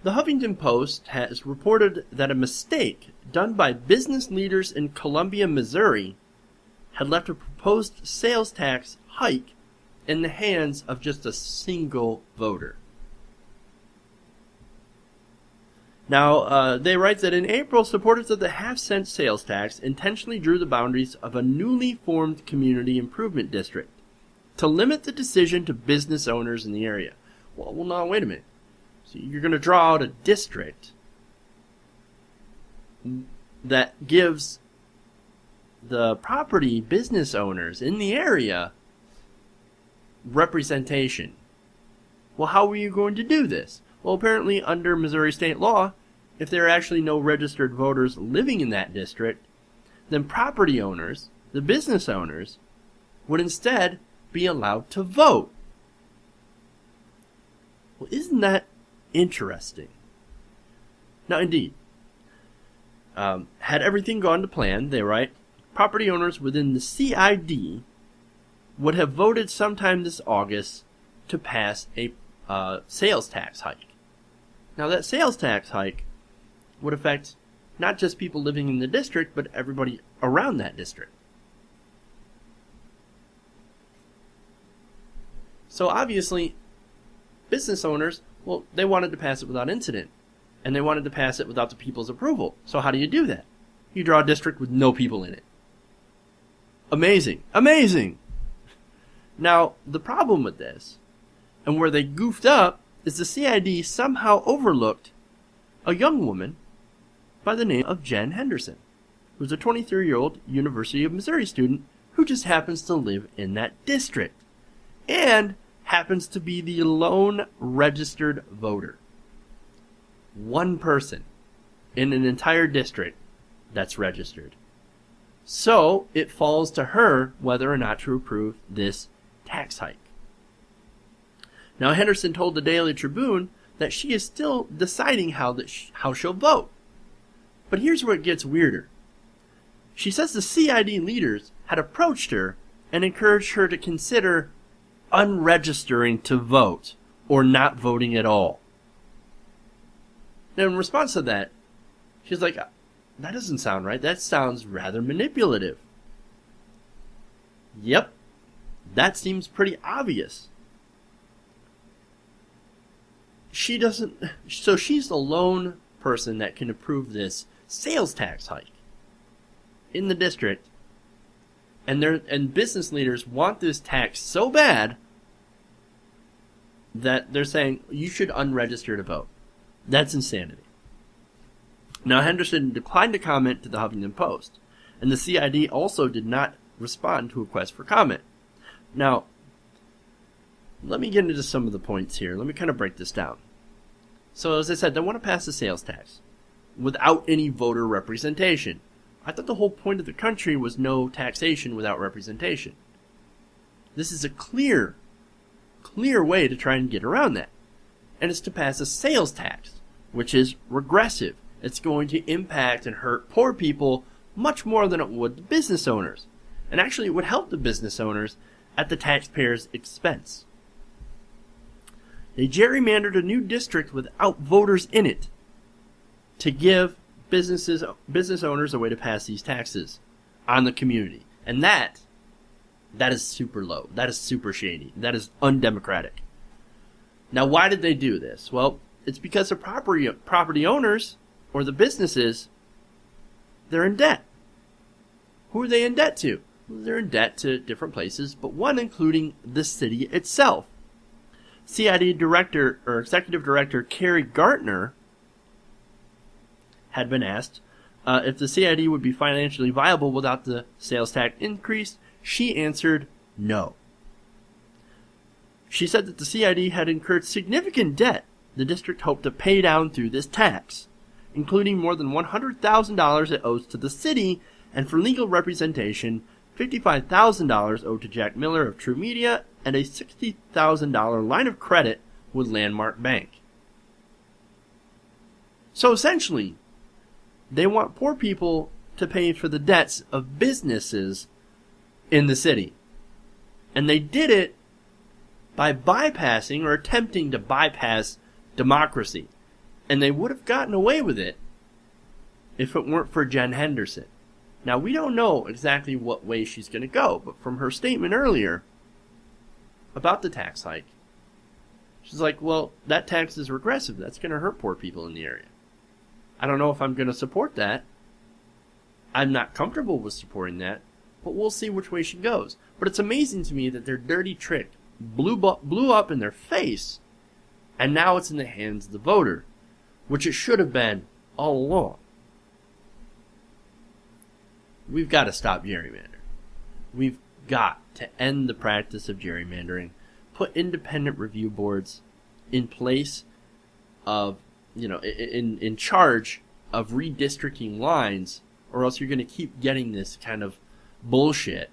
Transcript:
The Huffington Post has reported that a mistake done by business leaders in Columbia, Missouri, had left a proposed sales tax hike in the hands of just a single voter. Now, they write that in April, supporters of the half-cent sales tax intentionally drew the boundaries of a newly formed community improvement district to limit the decision to business owners in the area. Well, now, wait a minute. So you're going to draw out a district that gives the property business owners in the area representation. Well, how are you going to do this? Well, apparently under Missouri state law, if there are actually no registered voters living in that district, then property owners, the business owners, would instead be allowed to vote. Well, isn't that interesting? Now, indeed, had everything gone to plan, they write, property owners within the CID would have voted sometime this August to pass a sales tax hike. Now, that sales tax hike would affect not just people living in the district, but everybody around that district. So obviously, business owners, well, they wanted to pass it without incident, and they wanted to pass it without the people's approval. So how do you do that? You draw a district with no people in it. Amazing. Amazing! Now, the problem with this, and where they goofed up, is the CID somehow overlooked a young woman by the name of Jen Henderson, who's a 23-year-old University of Missouri student who just happens to live in that district and happens to be the lone registered voter. One person in an entire district that's registered. So it falls to her whether or not to approve this tax hike. Now, Henderson told the Daily Tribune that she is still deciding how she'll vote. But here's where it gets weirder. She says the CID leaders had approached her and encouraged her to consider unregistering to vote or not voting at all. Now, in response to that, she's like, that doesn't sound right. That sounds rather manipulative. Yep, that seems pretty obvious. So she's the lone person that can approve this sales tax hike in the district, and business leaders want this tax so bad that they're saying you should unregister to vote. That's insanity. Now, Henderson declined to comment to the Huffington Post, and the CID also did not respond to a request for comment. Now, let me get into some of the points here. Let me kind of break this down. So, as I said, they want to pass a sales tax without any voter representation. I thought the whole point of the country was no taxation without representation. This is a clear way to try and get around that. And it's to pass a sales tax, which is regressive. It's going to impact and hurt poor people much more than it would the business owners. And actually, it would help the business owners at the taxpayers' expense. They gerrymandered a new district without voters in it to give business owners a way to pass these taxes on the community. And that is super low. That is super shady. That is undemocratic. Now, why did they do this? Well, it's because the property owners, or the businesses, they're in debt. Who are they in debt to? Well, they're in debt to different places, but one including the city itself. CID director, or executive director, Carrie Gartner, had been asked if the CID would be financially viable without the sales tax increase. She answered no. She said that the CID had incurred significant debt the district hoped to pay down through this tax, including more than $100,000 it owes to the city, and for legal representation, $55,000 owed to Jack Miller of True Media, and a $60,000 line of credit with Landmark Bank. So essentially, they want poor people to pay for the debts of businesses in the city. And they did it by bypassing or attempting to bypass democracy. And they would have gotten away with it if it weren't for Jen Henderson. Now, we don't know exactly what way she's going to go, but from her statement earlier about the tax hike, she's like, well, that tax is regressive. That's going to hurt poor people in the area. I don't know if I'm going to support that. I'm not comfortable with supporting that, but we'll see which way she goes. But it's amazing to me that their dirty trick blew up in their face, and now it's in the hands of the voter, which it should have been all along. We've got to stop gerrymandering. We've got to end the practice of gerrymandering, put independent review boards in place of, in charge of redistricting lines, or else you're going to keep getting this kind of bullshit